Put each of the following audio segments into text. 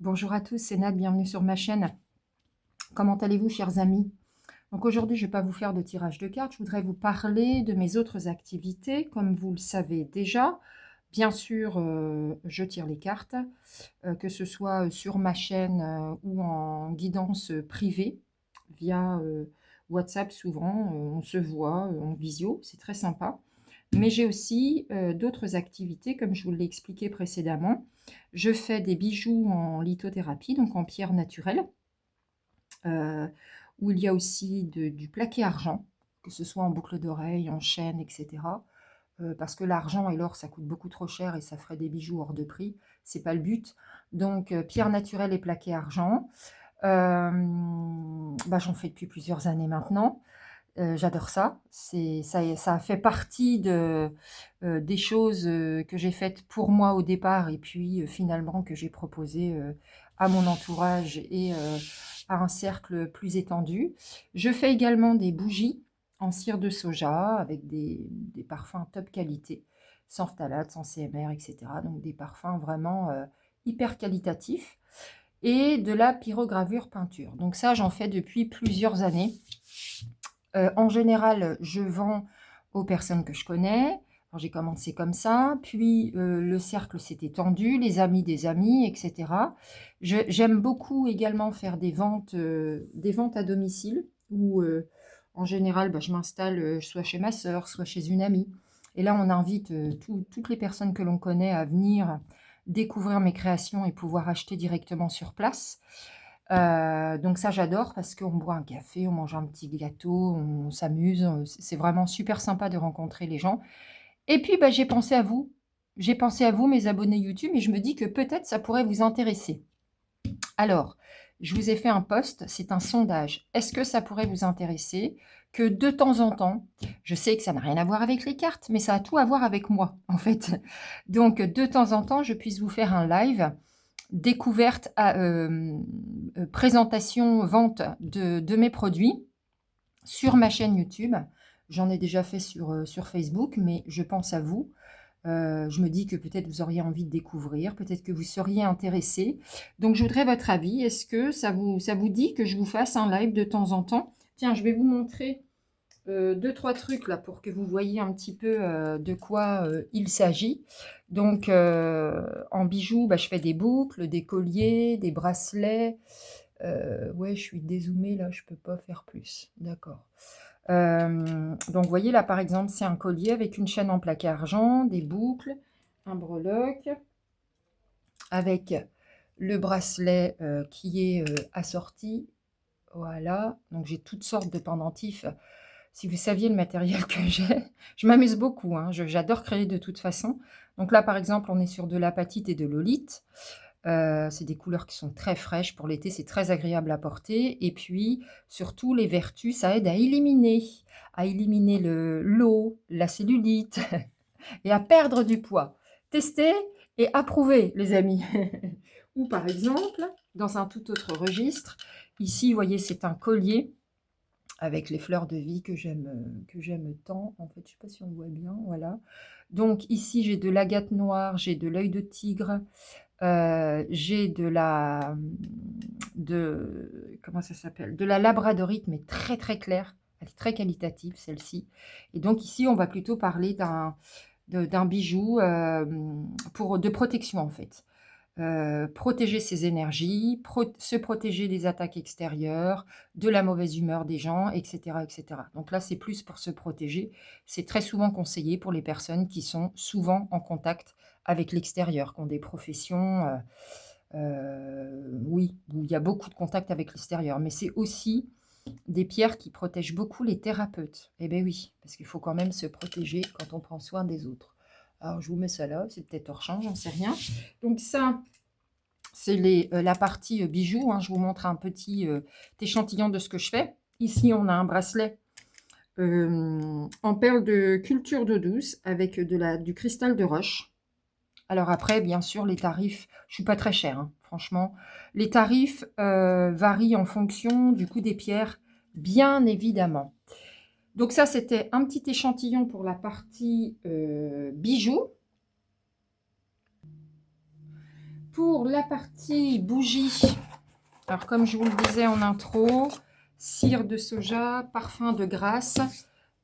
Bonjour à tous, c'est Nad, bienvenue sur ma chaîne. Comment allez-vous, chers amis? Donc aujourd'hui, je ne vais pas vous faire de tirage de cartes, je voudrais vous parler de mes autres activités. Comme vous le savez déjà, bien sûr, je tire les cartes, que ce soit sur ma chaîne ou en guidance privée, via WhatsApp souvent, on se voit en visio, c'est très sympa. Mais j'ai aussi d'autres activités, comme je vous l'ai expliqué précédemment. Je fais des bijoux en lithothérapie, donc en pierre naturelle, euh, où il y a aussi du plaqué argent, que ce soit en boucle d'oreille, en chaîne, etc. Parce que l'argent et l'or, ça coûte beaucoup trop cher et ça ferait des bijoux hors de prix. C'est pas le but. Donc, pierre naturelle et plaqué argent. J'en fais depuis plusieurs années maintenant. J'adore ça. Ça a fait partie des choses que j'ai faites pour moi au départ et puis finalement que j'ai proposé à mon entourage et à un cercle plus étendu. Je fais également des bougies en cire de soja avec des parfums top qualité, sans phtalates, sans CMR, etc. Donc des parfums vraiment hyper qualitatifs et de la pyrogravure peinture. Donc ça, j'en fais depuis plusieurs années. En général, je vends aux personnes que je connais. J'ai commencé comme ça, puis le cercle s'est étendu, les amis des amis, etc. J'aime beaucoup également faire des ventes à domicile, où en général, je m'installe soit chez ma sœur, soit chez une amie. Et là, on invite toutes les personnes que l'on connaît à venir découvrir mes créations et pouvoir acheter directement sur place. Donc ça, j'adore parce qu'on boit un café, on mange un petit gâteau, on s'amuse, c'est vraiment super sympa de rencontrer les gens. Et puis, j'ai pensé à vous. J'ai pensé à vous, mes abonnés YouTube, et je me dis que peut-être ça pourrait vous intéresser. Alors, je vous ai fait un post, c'est un sondage. Est-ce que ça pourrait vous intéresser que de temps en temps, je sais que ça n'a rien à voir avec les cartes, mais ça a tout à voir avec moi, en fait. Donc, de temps en temps, je puisse vous faire un live découverte, présentation, vente de mes produits sur ma chaîne YouTube. J'en ai déjà fait sur Facebook, mais je pense à vous. Je me dis que peut-être vous auriez envie de découvrir, peut-être que vous seriez intéressé. Donc, je voudrais votre avis. Est-ce que ça vous dit que je vous fasse un live de temps en temps? Tiens, je vais vous montrer deux, trois trucs là pour que vous voyez un petit peu de quoi il s'agit. Donc, en bijoux, je fais des boucles, des colliers, des bracelets. Ouais, je suis dézoomée là, je peux pas faire plus. D'accord. Donc, vous voyez là, par exemple, c'est un collier avec une chaîne en plaqué argent, des boucles, un breloque, avec le bracelet qui est assorti. Voilà. Donc, j'ai toutes sortes de pendentifs. Si vous saviez le matériel que j'ai, je m'amuse beaucoup, hein, j'adore créer de toute façon. Donc là, par exemple, on est sur de l'apatite et de l'olite. C'est des couleurs qui sont très fraîches pour l'été, c'est très agréable à porter. Et puis, surtout, les vertus, ça aide à éliminer l'eau, la cellulite et à perdre du poids. Testez et approuvez, les amis. Ou par exemple, dans un tout autre registre, ici, vous voyez, c'est un collier avec les fleurs de vie que j'aime tant. En fait, je ne sais pas si on voit bien, voilà. Donc ici, j'ai de l'agate noire, j'ai de l'œil de tigre, j'ai comment ça s'appelle? De la labradorite, mais très très claire. Elle est très qualitative, celle-ci. Et donc ici, on va plutôt parler d'un bijou de protection, en fait. Protéger ses énergies, se protéger des attaques extérieures, de la mauvaise humeur des gens, etc., etc. Donc là, c'est plus pour se protéger. C'est très souvent conseillé pour les personnes qui sont souvent en contact avec l'extérieur, qui ont des professions, oui, où il y a beaucoup de contact avec l'extérieur. Mais c'est aussi des pierres qui protègent beaucoup les thérapeutes. Eh bien oui, parce qu'il faut quand même se protéger quand on prend soin des autres. Alors, je vous mets ça là, c'est peut-être hors champ, j'en sais rien. Donc ça, c'est la partie bijoux, hein. Je vous montre un petit échantillon de ce que je fais. Ici, on a un bracelet en perles de culture d'eau douce avec du cristal de roche. Alors après, bien sûr, les tarifs, je ne suis pas très chère, hein, franchement. Les tarifs varient en fonction du coût des pierres, bien évidemment. Donc ça, c'était un petit échantillon pour la partie bijoux. pour la partie bougie, alors comme je vous le disais en intro, cire de soja, parfum de grasse,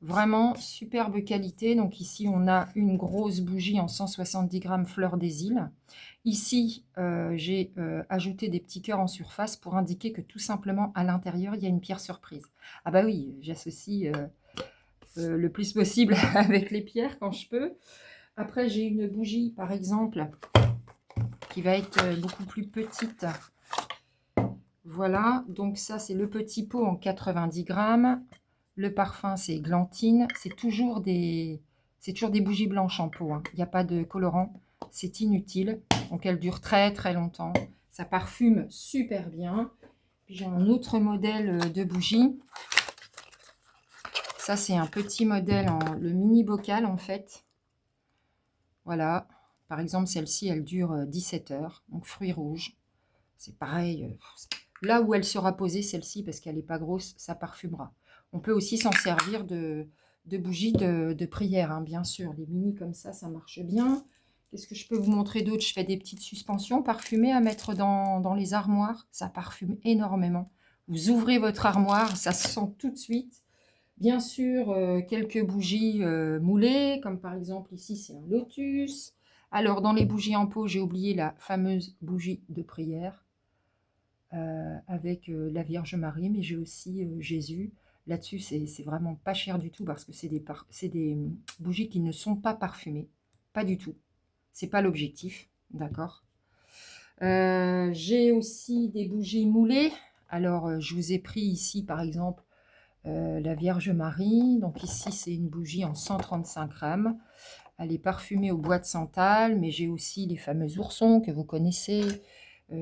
vraiment superbe qualité. Donc ici, on a une grosse bougie en 170 grammes fleur des îles. Ici, j'ai ajouté des petits cœurs en surface pour indiquer que tout simplement, à l'intérieur, il y a une pierre surprise. Ah bah oui, j'associe le plus possible avec les pierres quand je peux. Après, j'ai une bougie, par exemple, qui va être beaucoup plus petite. Voilà, donc ça, c'est le petit pot en 90 grammes. Le parfum, c'est Églantine. C'est toujours des bougies blanches en pot, hein. Il n'y a pas de colorant. C'est inutile. Donc, elles durent très, très longtemps. Ça parfume super bien. Puis, j'ai un autre modèle de bougie. Ça, c'est un petit modèle en le mini bocal, en fait. Voilà. Par exemple, celle-ci, elle dure 17 heures. Donc, fruits rouges. C'est pareil. Là où elle sera posée, celle-ci, parce qu'elle n'est pas grosse, ça parfumera. On peut aussi s'en servir de bougies de prière, hein, bien sûr. Les mini comme ça marche bien. Qu'est-ce que je peux vous montrer d'autre? Je fais des petites suspensions parfumées à mettre dans les armoires. Ça parfume énormément. Vous ouvrez votre armoire, ça se sent tout de suite. Bien sûr, quelques bougies moulées, comme par exemple ici, c'est un lotus. Alors, dans les bougies en pot, j'ai oublié la fameuse bougie de prière. Avec la Vierge Marie, mais j'ai aussi Jésus. Là-dessus, c'est vraiment pas cher du tout parce que c'est des bougies qui ne sont pas parfumées. Pas du tout. C'est pas l'objectif, d'accord. J'ai aussi des bougies moulées. Alors, je vous ai pris ici, par exemple, la Vierge Marie. Donc ici, c'est une bougie en 135 grammes. Elle est parfumée au bois de santal, mais j'ai aussi les fameux oursons que vous connaissez.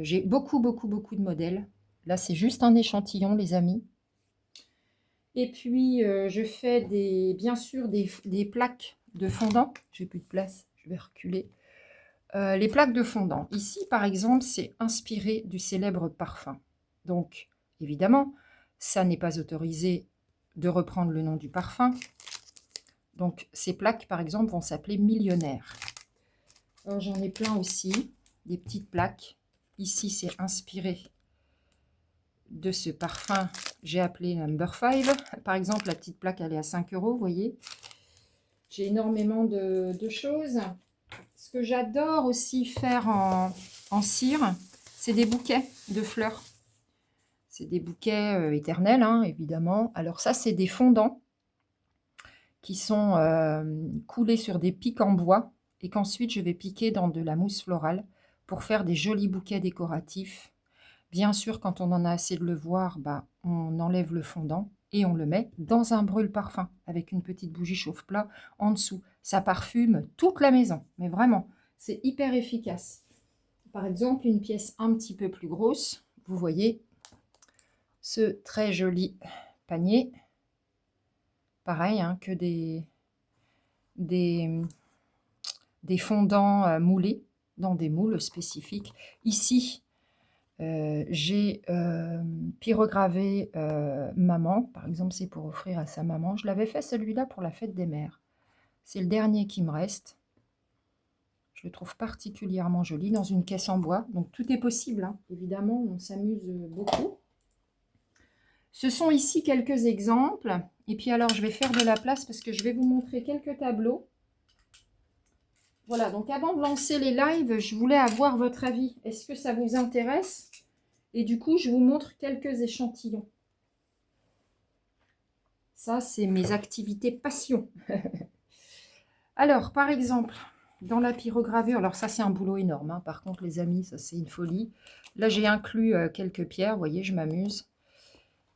J'ai beaucoup de modèles. Là, c'est juste un échantillon, les amis. Et puis, je fais bien sûr des plaques de fondant. J'ai plus de place, je vais reculer. Les plaques de fondant. Ici, par exemple, c'est inspiré du célèbre parfum. Donc, évidemment, ça n'est pas autorisé de reprendre le nom du parfum. Donc, ces plaques, par exemple, vont s'appeler Millionnaire. Alors, j'en ai plein aussi, des petites plaques. Ici, c'est inspiré de ce parfum. J'ai appelé Number 5. Par exemple, la petite plaque, elle est à 5 €, vous voyez. J'ai énormément de choses. Ce que j'adore aussi faire en cire, c'est des bouquets de fleurs. C'est des bouquets éternels, hein, évidemment. Alors ça, c'est des fondants qui sont coulés sur des pics en bois et qu'ensuite, je vais piquer dans de la mousse florale pour faire des jolis bouquets décoratifs. Bien sûr, quand on en a assez de le voir, bah, on enlève le fondant et on le met dans un brûle-parfum avec une petite bougie chauffe-plat en dessous. Ça parfume toute la maison, mais vraiment, c'est hyper efficace. Par exemple, une pièce un petit peu plus grosse, vous voyez ce très joli panier. Pareil, hein, que des fondants moulés dans des moules spécifiques. Ici, j'ai pyrogravé maman. Par exemple, c'est pour offrir à sa maman. Je l'avais fait celui-là pour la fête des mères. C'est le dernier qui me reste. Je le trouve particulièrement joli dans une caisse en bois. Donc, tout est possible, hein. Évidemment, on s'amuse beaucoup. Ce sont ici quelques exemples. Et puis, alors, je vais faire de la place parce que je vais vous montrer quelques tableaux. Voilà, donc avant de lancer les lives, je voulais avoir votre avis. Est-ce que ça vous intéresse? Et du coup, je vous montre quelques échantillons. Ça, c'est mes activités passion. Alors, par exemple, dans la pyrogravure, alors ça, c'est un boulot énorme, hein. Par contre, les amis, ça, c'est une folie. Là, j'ai inclus quelques pierres. Vous voyez, je m'amuse.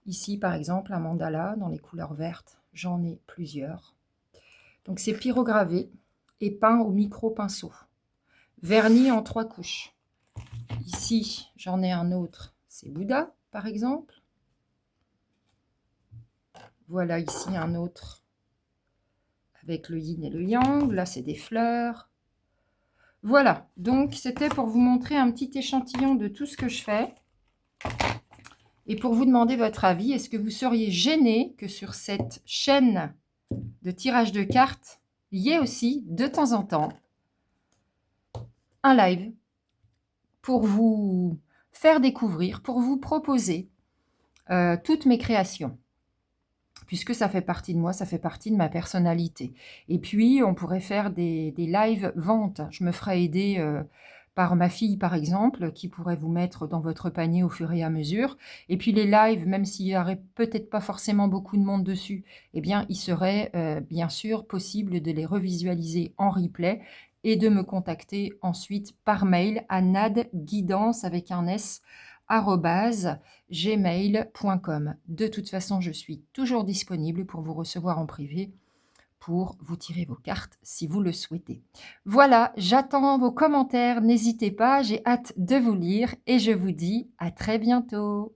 Ici, par exemple, un mandala dans les couleurs vertes. J'en ai plusieurs. Donc, c'est pyrogravé et peint au micro-pinceau. Verni en 3 couches. Ici, j'en ai un autre. C'est Bouddha, par exemple. Voilà ici un autre avec le yin et le yang. Là, c'est des fleurs. Voilà, donc c'était pour vous montrer un petit échantillon de tout ce que je fais. Et pour vous demander votre avis, est-ce que vous seriez gêné que sur cette chaîne de tirage de cartes, il y ait aussi, de temps en temps, un live pour vous faire découvrir, pour vous proposer toutes mes créations. Puisque ça fait partie de moi, ça fait partie de ma personnalité. Et puis, on pourrait faire des lives ventes. Je me ferai aider par ma fille, par exemple, qui pourrait vous mettre dans votre panier au fur et à mesure. Et puis les lives, même s'il n'y aurait peut-être pas forcément beaucoup de monde dessus, eh bien, il serait bien sûr possible de les revisualiser en replay et de me contacter ensuite par mail à nadguidance avec un S @gmail.com. De toute façon, je suis toujours disponible pour vous recevoir en privé, pour vous tirer vos cartes si vous le souhaitez. Voilà, j'attends vos commentaires, n'hésitez pas, j'ai hâte de vous lire et je vous dis à très bientôt.